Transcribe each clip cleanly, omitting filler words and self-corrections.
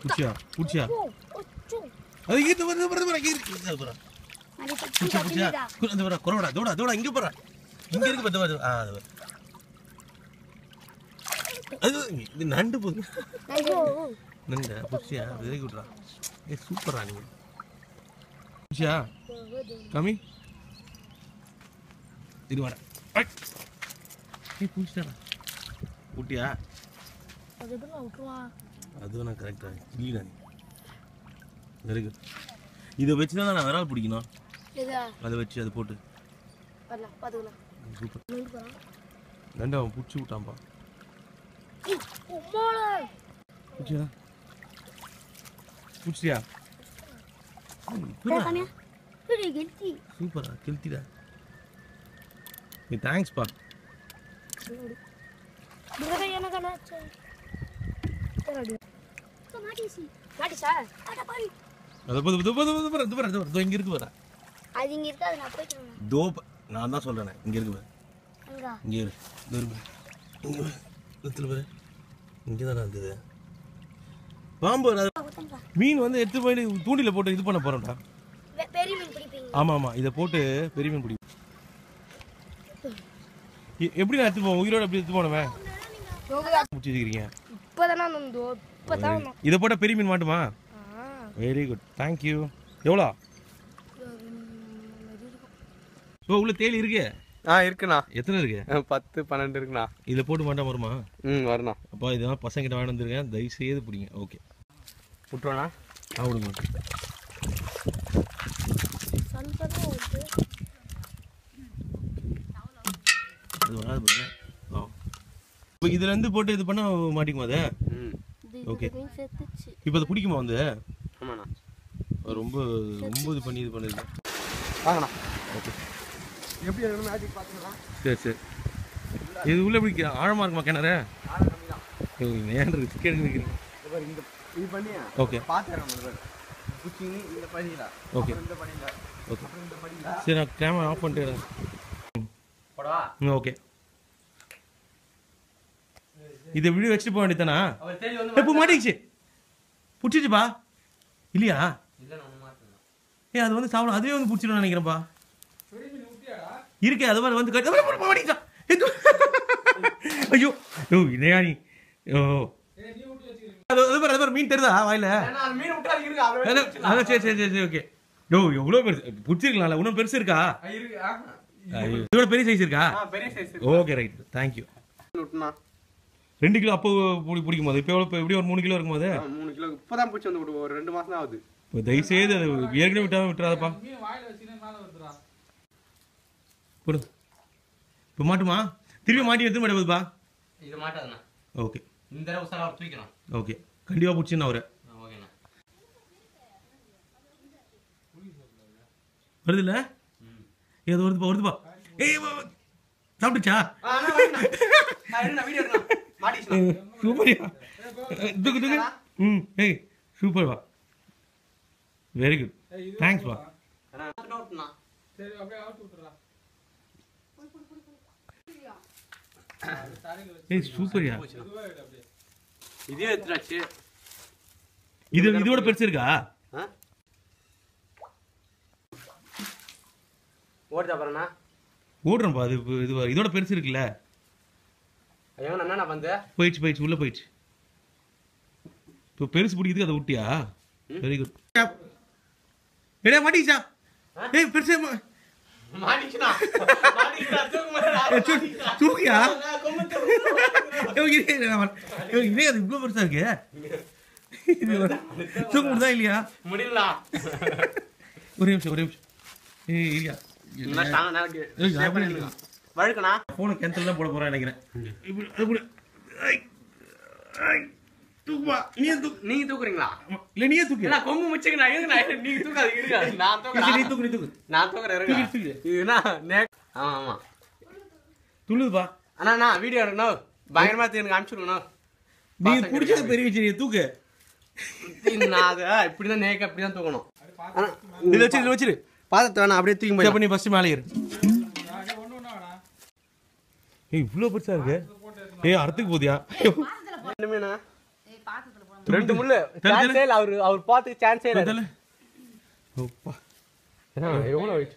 புடிச்சியா புடிச்சியா அது இங்க வர புடிச்சியா அந்த வர கொரோடா தோடா தோடா இங்க போறா இங்க இருக்கு பத்த அது இது நண்டு போகுது நண்டா புடிச்சியா வெரி குட்ரா ஏ சூப்பரா நீ புடிச்சியா கமி இது வர ஏ புடிச்சிட்டா புட்டியா அது எப்படி விட்டுருவா அது நான் கரெக்டா இல்லடா நீ வெரி குட் இத வச்சு தான் நான் விரால் பிடிக்கணும் எதா அத வச்சு அது போட்டு வரலாம் பாத்துக்கலாம் சூப்பர் நண்டு அவன் புடிச்சு விட்டான்பா புடிச்சியா புடிச்சியா சூப்பரா கெல்த்திடா நீ தேங்க்ஸ் பா இங்க இருக்கு வர அது இங்க இருக்கு அது நான் போயிட்டேன் தோ நான் தான் சொல்றேன் இங்க இருக்கு பாரு இங்க இரு இங்க பாரு இங்க தான் இருக்குது பாம்பு மீன் வந்து எடுத்து போய் தூண்டில போட்டு இது பண்ண போறோம்டா பெரிய மீன் பிடிப்பீங்க ஆமா ஆமா இத போட்டு பெரிய மீன் பிடி எப்படி நான் எடுத்து போவேன் உயிரோட எப்படி எடுத்து போனவன் முடிச்சிருக்கீங்க இப்பதானே நந்தோ இப்பதான் இத போட்டா பெரிய மீன் மாட்டுமா வெரி குட் தேங்க் யூ எவ்வளோ ஓ உள்ள தேலி இருக்கு இருக்குண்ணா எத்தனை இருக்கு 10 12 இருக்குண்ணா இதில் போட்டு மாட்டா வருமா வரணும் அப்பா இதெல்லாம் பசங்கிட்ட வாங்கி வந்துருக்கேன் தயவு செய்து பிடிங்க ஓகே விட்டுருவாண்ணா விடுங்க அது வராது பாருங்க இப்போ இதுல இருந்து போட்டு இது பண்ண மாட்டிக்குமா அதை ஓகே இப்போ அதை பிடிக்குமா வந்து ஆமாண்ணா ரொம்ப ரொம்ப இது பண்ணி இது பண்ணுது வாங்கண்ணா ஓகே எப்படி மேஜிக் பார்த்துக்கலாம் சரி சரி இது உள்ள எப்படி ஆழமா இருக்குமா கிணறு ஏன் கேட்குறீங்க இந்த இது பண்ணி ஓகே பார்த்துறேன் புச்சிங்க இந்த படியில ஓகே இந்த படியில ஓகே இந்த படியில சரி நான் கேமரா ஆஃப் பண்ணிட்டு போடவா ஓகே இதை வீடியோ வச்சுட்டு போக வேண்டியதானா அவர் தேடி வந்து எப்போ மாட்டிக்கிச்சு பிடிச்சிச்சுப்பா இல்லையா இல்ல நான் மாட்டேன் ஏ அது வந்து சாப்பிடும் அதுவே வந்து பிடிச்சிடும் நினைக்கிறேன்ப்பா இருக்கே அது மாதிரி வந்து ஐயோ ஓ இதையா நீ ஓ அது மீன் தெரியுதா வாயில மீன் விட்டா இருக்கு அதான் சரி சரி சரி ஓகே யோ எவ்வளோ பெருசு பிடிச்சிருக்கலாம்ல இன்னும் பெருசு இருக்கா இதோட பெரிய சைஸ் இருக்கா பெரிய சைஸ் ஓகே ரைட் தேங்க்யூ விட்டுனா 2 கிலோ அப்போ பிடிக்கும் போது இப்போ எவ்வளோ எப்படி ஒரு 3 கிலோ இருக்கும் போது 3 கிலோ இப்போதான் பிடிச்சி வந்து ஒரு 2 மாசம் தான் ஆகுது இப்போ தயவு செய்து அது ஏற்கனவே விட்டுறாதப்பா போடு இப்போ மாட்டுமா திரும்பி மாட்டி எடுத்து மாட்டேப்பா இது மாட்டாதுண்ணா ஓகே இந்த தடவை உசாரா தூக்கணும் ஓகே கண்டிப்பாக பிடிச்சின்னு அவரை ஓகேண்ணா வருது இல்லை ஏதோ வருதுப்பா ஏய் சாப்பிட்டுச்சா சூப்பர்யா தூக்கு தூக்கு ம் ஏய் சூப்பர்வா வெரி குட் தேங்க்ஸ் பா ஏய் சூப்பர்யா இதே எடுத்துறாச்சு இதோட பெருசு இருக்கா ஓடுதா பாருண்ணா ஓடுறேன்ப்பா அது இதோட பெருசு இருக்குல்ல ஐயோ அண்ணா வந்து போயிடுச்சு உள்ள போயிடுச்சு இப்போ பெருசு பிடிக்கிறதுக்கு அதை விட்டியா வெரி குட் ஏடா மாட்டிச்சா ஏய் பெருசு தூக்கியா இதே அது இவ்வளோ பெருசா இருக்கு தூக்க முடியுதா இல்லையா முடியல ஒரே நிமிஷம் ஏய் இல்லையா வழுக்கண்ணா போன கேன்சல் தான் போட போறேன் நினைக்கிறேன் நீங்க தூக்குறீங்களா இல்ல நீயே தூக்கு கொம்பு முச்சுக்கண்ணா நீங்க தூக்காது இருங்க நான் தூக்குறேன் நான் தூக்குறேன் இதுனா ஆமா ஆமா துள்ளுதுப்பா அண்ணா வீடியோ எடுக்கணும் பயங்கரமா எனக்கு அனுப்பிச்சுடுங்கண்ணா நீ பிடிச்சது பெரிய விஷயம் தூக்கு நான் அதை இப்படிதான் நேக்க அப்படிதான் தூக்கணும் இதுல வச்சிரு பாத்திரத்தை வேணா அப்படியே தூக்கி போய் நீ ஃபர்ஸ்ட் மேலே ஏறு ஏய் இவ்வளோ பெருசா இருக்கு ஏய் அறத்துக்கு போதியா மீனா 2 முள்ளு சான்ஸே இல்ல அவர் பாத்து சான்ஸே இல்ல தல ஓப்பா எவ்வளவு வெயிட்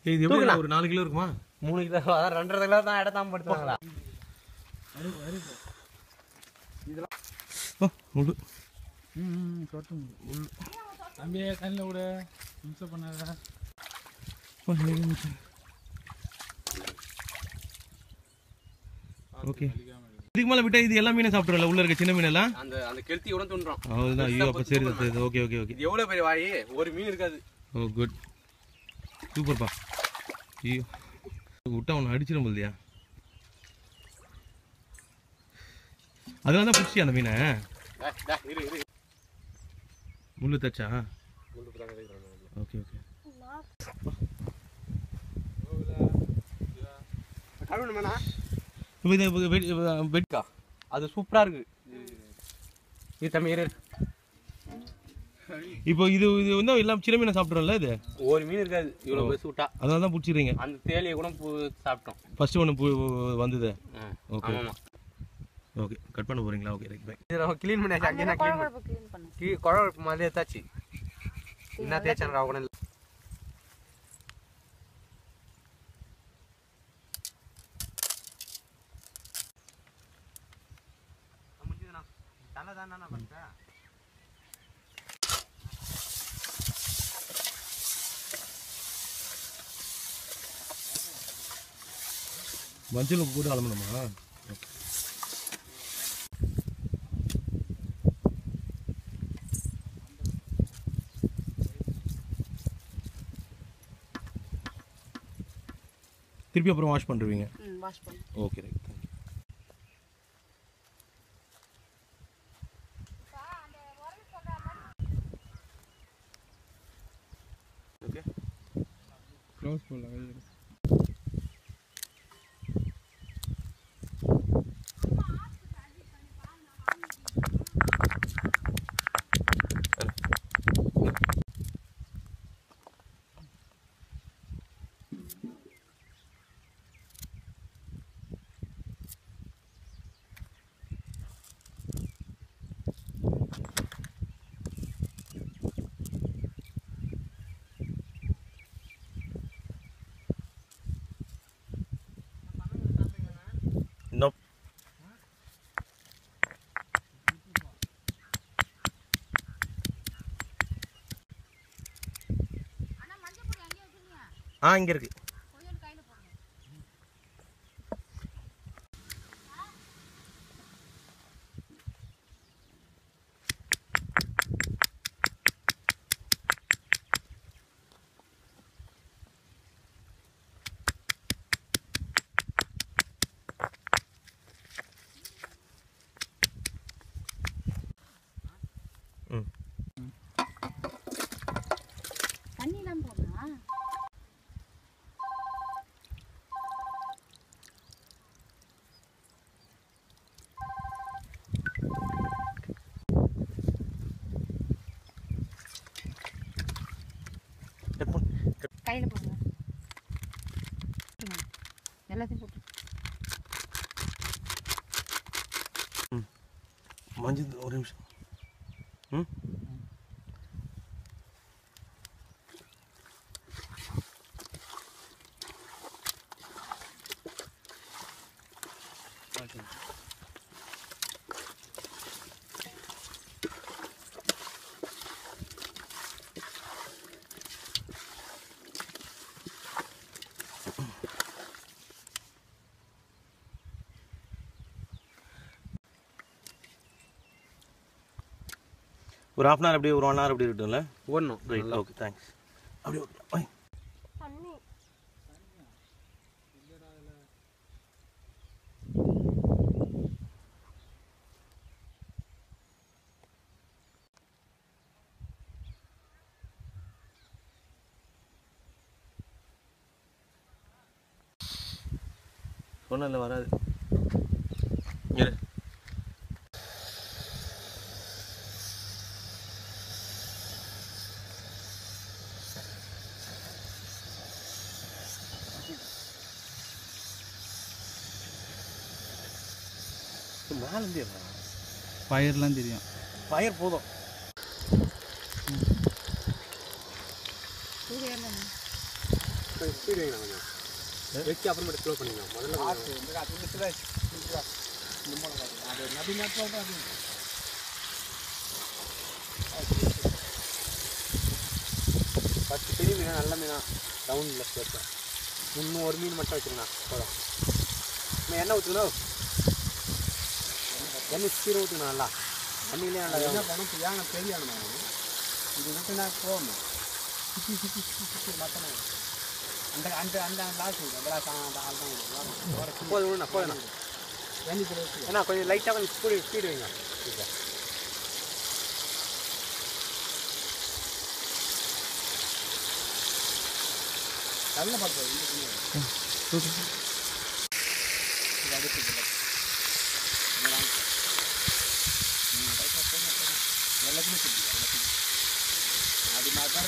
இது எவ்வளவு ஒரு 4 கிலோ இருக்குமா 3 கிலோ அதான் 2.5 கிலோ தான் எடுத்தாம படுத்துவாங்களா ஓ முள்ளு சொட்டும் தம்பியே கண்ணில் விட மின்ச பண்ணாத ஓகே இதுக்கு மேல விட்டா இது எல்லா மீனும் சாப்பிடுறல உள்ள இருக்க சின்ன மீன் எல்லாம் அந்த கெளுத்தி கூட துன்றோம் அதுதான் ஐயோ அப்ப சரி சரி ஓகே ஓகே ஓகே இது எவ்வளவு பெரிய வாய் ஒரு மீன் இருக்காது ஓ குட் சூப்பர்ப்பா ஐயோ விட்டா அவனை அடிச்சிடும் போல்லையா அதனால தான் பிடிச்சி அந்த மீனை முள்ளு தச்சா ஓகே ஓகே அது சூப்பரா இருக்கு இது தம்பி இப்போ இது இது வந்து எல்லாம் சின்ன மீனை சாப்பிட்றோம்ல இது ஒரு மீன் இருக்காது இவ்வளவு பெருசு விட்டா அதனால தான் பிடிச்சிடுறீங்க அந்த தேலியை கூட சாப்பிட்டோம் ஃபர்ஸ்ட் ஒன்று வந்தது ஓகே ஆமாமா ஓகே கட் பண்ண போறீங்களா ஓகே ரைட் பை இது நம்ம க்ளீன் பண்ணியாச்சு அங்கே நான் க்ளீன் பண்ணி குழம்பு மாதிரி ஏத்தாச்சு என்ன தேய்ச்சான் ராவ கூட இல்லை தலை தான் நான் பண்ணுறேன் மஞ்சள் உப்பு போட்டு அலம்பணுமா திருப்பி அப்புறம் வாஷ் பண்ணுவீங்க வாஷ் பண்ணு okay right thank you okay close போடல நோ இங்க இருக்கு தண்ணிலாம் போடலாம் கையில் போடுங்க எல்லாத்தையும் போட்டு மஞ்சள் ஒரு நிமிஷம் ம் ஒரு half an hour அப்படியே ஒரு 1 hour அப்படி இருக்கும்ல ஓடணும் ரைட் ஓகே தேங்க்ஸ் அப்படியே ஓகே தண்ணி சொன்னல வராது இரு மேலே ஃபயர்லாம் தெரியும் ஃபயர் போதும். ஸ்பீட் வைங்க கொஞ்சம் வச்சு அப்புறமேட்டு ஸ்லோ பண்ணிக்கலாம். முதல்ல ஃபஸ்ட்டு பெரிய மீனா நல்ல மீனா ரவுண்டில் வைப்பேன். இன்னும் ஒரு மீன் மட்டும் வச்சுருங்கண்ணா போதும். நான் எண்ணெய் ஊற்றுக்கணும். எண்ணெய் சீரை ஊற்றுக்கணும் நல்லா. தண்ணியிலே நல்லா என்ன பண்ணணும் யானை பெரிய யானை இது விட்டுனா போகணும். சுற்றி மாற்றணும். அந்த அந்த அந்த லாஸ்ட் போதும் போதுண்ணா. ஏன்னா கொஞ்சம் லைட்டாக கொஞ்சம் ஸ்பீடு வைங்க. நல்ல பார்த்து எல்லாத்தையுமே அது மாதிரி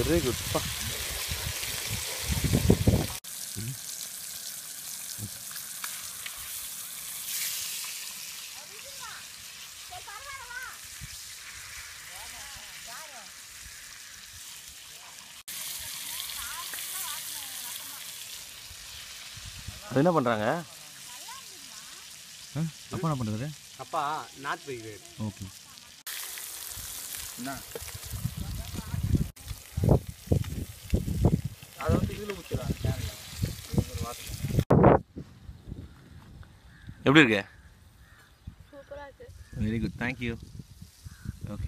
வெரி குட்ப்பா. அது என்ன பண்ணுறாங்க? அப்பா என்ன பண்ணுறது? அப்பா நாட்டு வைக்கிறாரு. ஓகே. என்ன அதை வந்து இதில் ஊற்றிடுவாங்க கேனில். எப்படி இருக்கு? சூப்பராக இருக்கு. Very good, thank you. ஓகே.